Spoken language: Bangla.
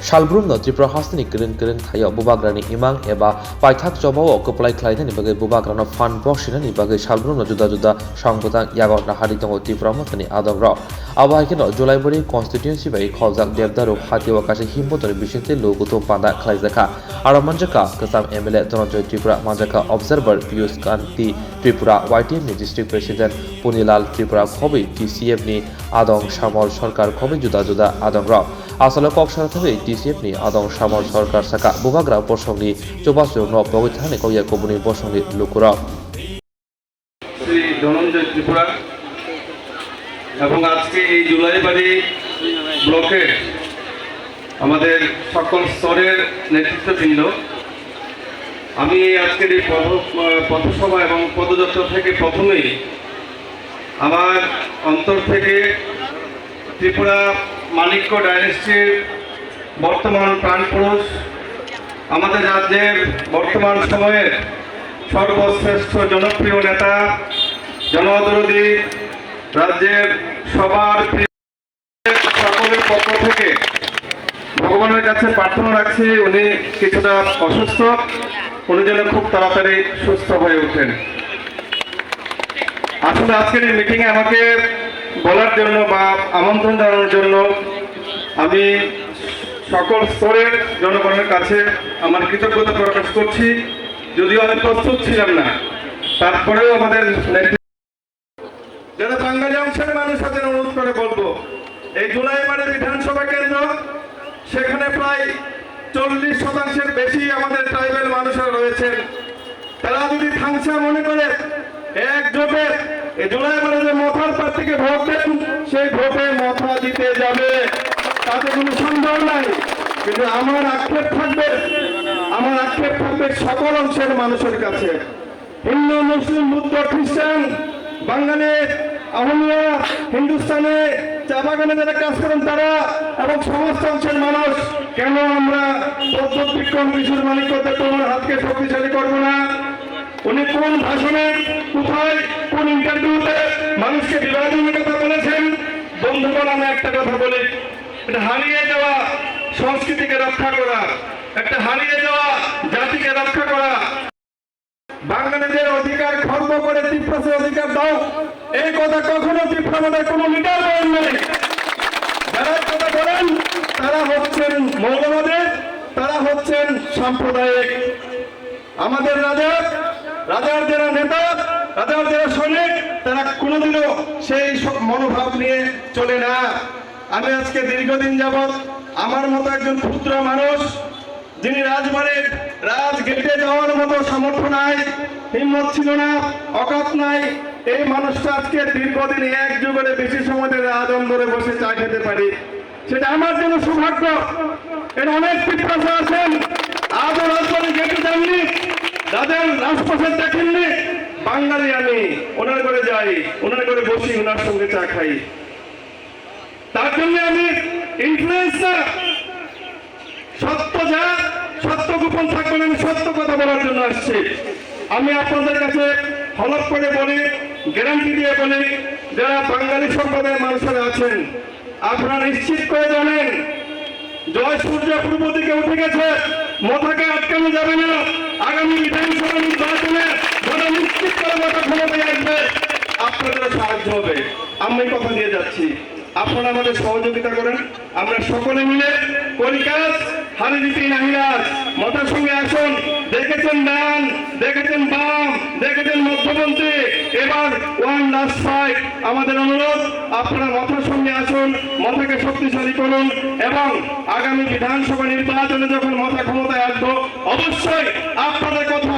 Shalbrumno Tripura Hastani Kirin Thaya Bubagrani Imang Eba Paithak Jobao Koplai Klaidan Ibagai Bubagrano Fan Boshinan Ibagai Shalbrumno Juda Sangbotan Yagot Naharitongo Tripura Matani Adam Ra Abahikino Julaiburi Constituency by Kozak Devdaro Hatiwakashi Himbotori Bishinte Loguto Panda Klaizaka Aramanjaka Kasam MLA Donojoy Tripura Manjaka Observer Pius Kanti Tripura YTM District President Punilal Tripura Khobi TCF ni Adong Shamol Sarkar Khobi Juda Adong Ra আসলে কক্সবাজার থেকে টিসিএফ নি আদং সামল সরকার শাখা বুবাগ্রা প্রসঙ্গে চুবাচু ন পগৈ থানে কইয়া কুবুনি প্রসঙ্গে লুকুরা শ্রী ধনঞ্জয় ত্রিপুরা এবং আজকে এই জুলাইবাড়ি ব্লকে আমাদের সকল স্তরের নেতৃত্ববৃন্দ আমি আজকের এই পথসভা এবং পদযাত্রা থেকে প্রথমেই আমার অন্তর থেকে ত্রিপুরা মানিক্য ডাইনেস্টির বর্তমান প্রাণপুরুষ আমাদের রাজ্যের বর্তমান সময়ের সর্বশ্রেষ্ঠ জনপ্রিয় নেতা জনদরদী রাজ্যের সবার সকলের পক্ষ থেকে ভগবানের কাছে প্রার্থনা রাখছি উনি কিছুটা অসুস্থ, উনি যেন খুব তাড়াতাড়ি সুস্থ হয়ে ওঠেন। আসলে আজকের এই মিটিংয়ে আমাকে বলার জন্য বা আমন্ত্রণ জানানোর জন্য আমি সকল স্তরের জনগণের কাছে আমার কৃতজ্ঞতা প্রকাশ করছি। যদিও আমি প্রস্তুত ছিলাম না, তারপরেও আমাদের যারা বাঙালি অংশের মানুষ তাদের অনুরোধ করে বলবো, এই জুলাইবাড়ি বিধানসভা কেন্দ্র সেখানে প্রায় 40% বেশি আমাদের ট্রাইবেল মানুষরা রয়েছেন। তারা যদি থাংসা মনে করে একজোটে এই জুলাইবাড়ি যে মথার প্রার্থীকে ভোট দেন সেই ভোটে মথা দিতে যাবে, তাতে কোনো সন্দেহ নাই। কিন্তু আমার আক্ষেপ থাকবে সকল অংশের মানুষের কাছে, হিন্দু মুসলিম বৌদ্ধ খ্রিস্টান বাঙালি আহমিয়া হিন্দুস্তানে চা বাগানে যারা কাজ করেন তারা এবং সমস্ত অংশের মানুষ, কেন আমরা প্রদ্যোৎ বিক্রম কিশোর মানিক্য দেববর্মার হাতকে শক্তিশালী করবো না? উনি কোন ভাষণে কোথায় কোন ইন্টারভিউতে মানুষকে বিভাজনের কথা বলেছেন? বন্ধুগণ, আমি একটা কথা বলি, এটা হারিয়ে যাওয়া সংস্কৃতিকে রক্ষা করা, একটা হারিয়ে যাওয়া জাতিকে রক্ষা করা, বাঙালিদের অধিকার খর্ব করে ত্রিপুরাকে অধিকার দাও, এই কথা কখনো ত্রিপুরাদের কোনো লিডার বলেন নাই। যারা কথা বলেন তারা হচ্ছেন মৌলবাদী, তারা হচ্ছেন সাম্প্রদায়িক। আমাদের রাজার যারা নেতা, রাজার যারা সৈনিক, তারা কোনোদিনও সেই মনোভাব নিয়ে চলে না। আমি আজকে দীর্ঘদিন যাবৎ আমার মতো একজন ক্ষুদ্র মানুষ, যিনি রাজবাড়ির রাজগেটে যাওয়ার মতো সামর্থ্য নাই, হিম্মত ছিল না, অকাত নাই, এই মানুষটা আজকে দীর্ঘদিন এক যুগের বেশি সময় ধরে আদমরে বসে চা খেতে পারি, সেটা আমার জন্য সৌভাগ্য। এর অনেক পিপাসা আছেন, আজও রাজবাড়ি গেটে যাননি, রাজার রাজপ্রাসাদ দেখেননি, বাঙালি আমি ওনার করে যাই, ওনার করে বসি, ওনার সঙ্গে চা খাই। তার জন্য আমি ইনফ্লুয়েন্স না, সত্য গোপন থাকবে না, আমি সত্য কথা বলার জন্য আসছি। আমি আপনাদের কাছে হলফ করে বলি, গ্যারান্টি দিয়ে বলি, যারা বাঙালি সম্প্রদায়ের মানুষেরা আছেন আপনারা নিশ্চিত করে জানেন জয় সূর্য পূর্ব দিকে উঠে গেছে, মাথাকে আটকানো যাবে না। আগামী বিধানসভা নির্বাচনে যারা নিশ্চিত করে মাথা ক্ষমতায় আসবে আপনাদের সাহায্য হবে, আমি কথা দিয়ে যাচ্ছি। আপনারা আমাদের সহযোগিতা করেন, আমরা সকলে মিলে করি কাজ, হারি দিতে নাহিরাজ, মাথার সঙ্গে আসুন। দেখেছেন ডান, দেখেছেন বাম, দেখেছেন মধ্যপন্থী, এবার ওয়ান লাস্ট ফাইট। আমাদের অনুরোধ, আপনারা মাথার সঙ্গে আসুন, মাথাকে শক্তিশালী করুন এবং আগামী বিধানসভা নির্বাচনে যখন মাথা ক্ষমতায় আসবো অবশ্যই আপনাদের কথা